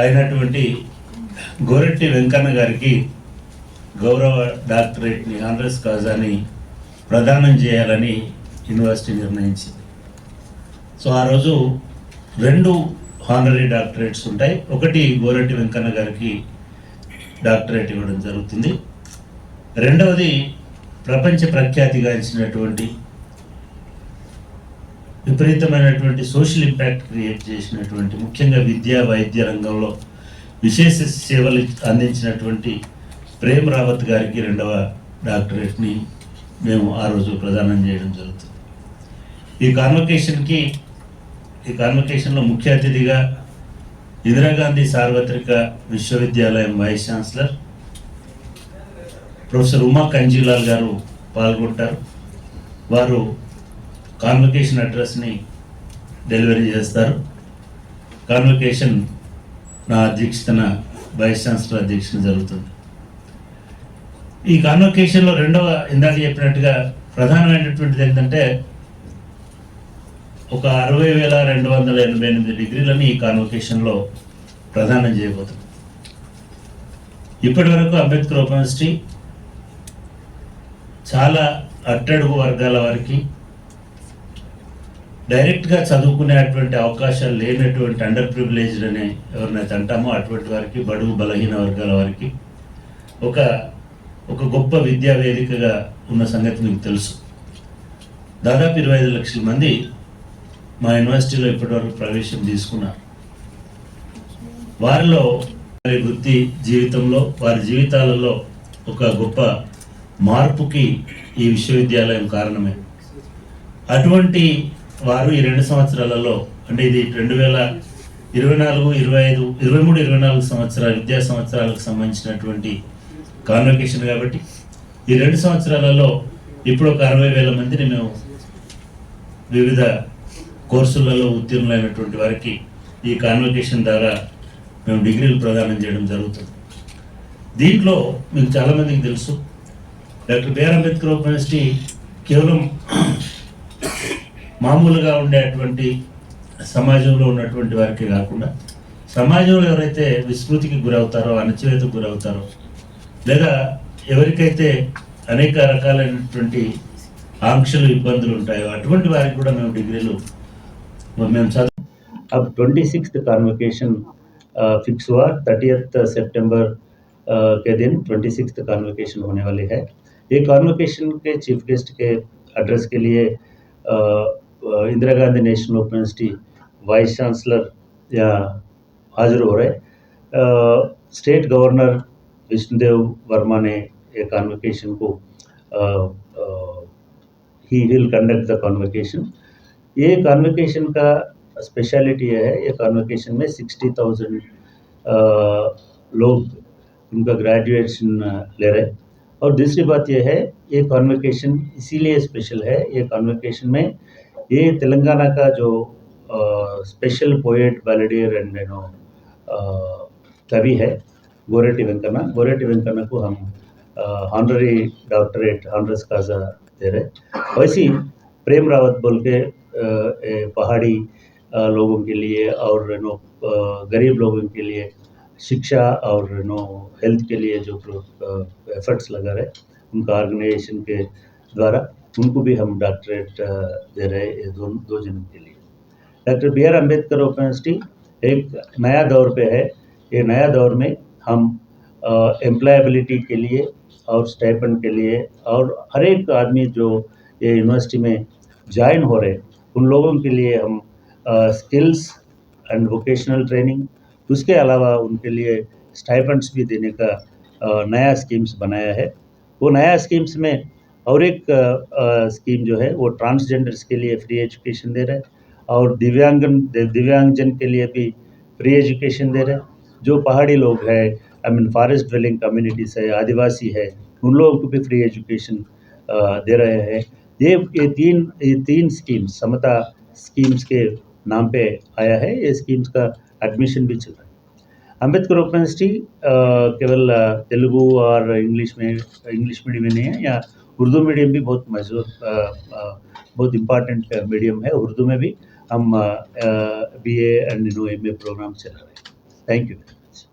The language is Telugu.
అయినటువంటి గోరెట్టి వెంకన్న గారికి గౌరవ డాక్టరేట్ని ఆనరస్ కాజాని ప్రదానం చేయాలని యూనివర్సిటీ నిర్ణయించింది. సో ఆ రోజు 2 హానరీ డాక్టరేట్స్ ఉంటాయి. ఒకటి గోరెట్టి వెంకన్న గారికి డాక్టరేట్ ఇవ్వడం జరుగుతుంది. రెండవది ప్రపంచ ప్రఖ్యాతిగాంచినటువంటి విపరీతమైనటువంటి సోషల్ ఇంపాక్ట్ క్రియేట్ చేసినటువంటి, ముఖ్యంగా విద్యా వైద్య రంగంలో విశేష సేవలు అందించినటువంటి ప్రేమ్ రావత్ గారికి 2వ డాక్టరేట్ని మేము ఆ రోజు ప్రదానం చేయడం జరుగుతుంది. ఈ కాన్వకేషన్లో ముఖ్య అతిథిగా ఇందిరాగాంధీ సార్వత్రిక విశ్వవిద్యాలయం వైస్ ఛాన్సలర్ ప్రొఫెసర్ ఉమా కంజీలాల్ గారు పాల్గొంటారు. వారు కాన్వకేషన్ అడ్రస్ని డెలివరీ చేస్తారు. కాన్వకేషన్ నా అధ్యక్షతన వైస్ ఛాన్సలర్ అధ్యక్షతన జరుగుతుంది. ఈ కాన్వకేషన్లో ఇందాక చెప్పినట్టుగా ప్రధానమైనటువంటిది ఏంటంటే ఒక 60,288 డిగ్రీలని ఈ కాన్వకేషన్లో ప్రదానం చేయబోతుంది. ఇప్పటి వరకు అంబేద్కర్ ఓపెన్ యూనివర్సిటీ చాలా అట్టడుగు వర్గాల వారికి, డైరెక్ట్గా చదువుకునేటువంటి అవకాశాలు లేనటువంటి అండర్ ప్రివిలేజ్డ్ అని ఎవరినైతే అంటామో అటువంటి వారికి, బడుగు బలహీన వర్గాల వారికి ఒక గొప్ప విద్యా వేదికగా ఉన్న సంగతి మీకు తెలుసు. దాదాపు 25 లక్షల మంది మా యూనివర్సిటీలో ఇప్పటివరకు ప్రవేశం తీసుకున్నారు. వారిలో వారి వృత్తి జీవితంలో, వారి జీవితాలలో ఒక గొప్ప మార్పుకి ఈ విశ్వవిద్యాలయం కారణమే. అటువంటి వారు ఈ 2 సంవత్సరాలలో, అంటే ఇది 2024, 25, 23, 24 సంవత్సరాల విద్యా సంవత్సరాలకు సంబంధించినటువంటి కాన్వకేషన్ కాబట్టి ఈ 2 సంవత్సరాలలో ఇప్పుడు ఒక 60,000 మందిని మేము వివిధ కోర్సులలో ఉత్తీర్ణులైనటువంటి వారికి ఈ కాన్వకేషన్ ద్వారా మేము డిగ్రీలు ప్రదానం చేయడం జరుగుతుంది. దీంట్లో మీకు చాలామందికి తెలుసు, doctor B R Ambedkar open university కేవలం మామూలుగా ఉండేటువంటి సమాజంలో ఉన్నటువంటి వారికి కాకుండా, సమాజంలో ఎవరైతే విస్మృతికి గురవుతారో, అణచివేతకు గురవుతారో, లేదా ఎవరికైతే అనేక రకాలైనటువంటి ఆంక్షలు, ఇబ్బందులు ఉంటాయో అటువంటి వారికి కూడా మేము డిగ్రీలు చదువు. अब 26th कॉन्वोकेशन फिक्स हुआ। 30th सितंबर के दिन 26th कॉन्वोकेशन होने वाली है। ये कॉन्वोकेशन के चीफ गेस्ट के एड्रेस के लिए Indira Gandhi national open university vice chancellor या हाजिर हो रहे। स्टेट गवर्नर विष्णुदेव वर्मा ने ये कॉन्वोकेशन को he will conduct the convocation. ये कॉन्वोकेशन का स्पेशलिटी है, ये कॉन्वोकेशन में 60,000 लोग उनका ग्रेजुएशन ले रहे। और दूसरी बात ये है, ये कॉन्वोकेशन इसीलिए स्पेशल है, ये कॉन्वोकेशन में ये तेलंगाना का जो स्पेशल पोएट, बैलेडियर एंड कवि है गोरेटी वेंकन्ना को हम ऑनररी डॉक्टरेट, ऑनरस काजा दे रहे। वैसे प्रेम रावत बोल के पहाड़ी लोगों के लिए और गरीब लोगों के लिए शिक्षा और हेल्थ के लिए जो एफर्ट्स लगा रहे, उनका ऑर्गेनाइजेशन के द्वारा उनको भी हम डॉक्टरेट दे रहे हैं दो जनों के लिए। Doctor B R Ambedkar open university एक नया दौर पे है। ये नया दौर में हम एम्प्लॉयबिलिटी के लिए और स्टाइपेंड के लिए और हर एक आदमी जो ये यूनिवर्सिटी में ज्वाइन हो रहे उन लोगों के लिए हम स्किल्स एंड वोकेशनल ट्रेनिंग, उसके अलावा उनके लिए स्टाइपेंड्स भी देने का नया स्कीम्स बनाया है। वो नया स्कीम्स में और एक स्कीम जो है वो ट्रांसजेंडर्स के लिए फ्री एजुकेशन दे रहे हैं और दिव्यांगजन के लिए भी फ्री एजुकेशन दे रहे हैं। जो पहाड़ी लोग हैं, फॉरेस्ट ड्वेलिंग कम्युनिटीज़ है, आदिवासी है, उन लोगों को भी फ्री एजुकेशन दे रहे हैं। ये तीन स्कीम्स समता स्कीम्स के नाम पे आया है। ये स्कीम्स का एडमिशन भी चल रहा है। अम्बेडकर ओपन यूनिवर्सिटी केवल तेलुगु और इंग्लिश मीडियम में नहीं है, या उर्दू मीडियम भी बहुत इम्पॉर्टेंट मीडियम है। उर्दू में भी हम BA एंड MA प्रोग्राम चला रहे हैं। Thank you very much.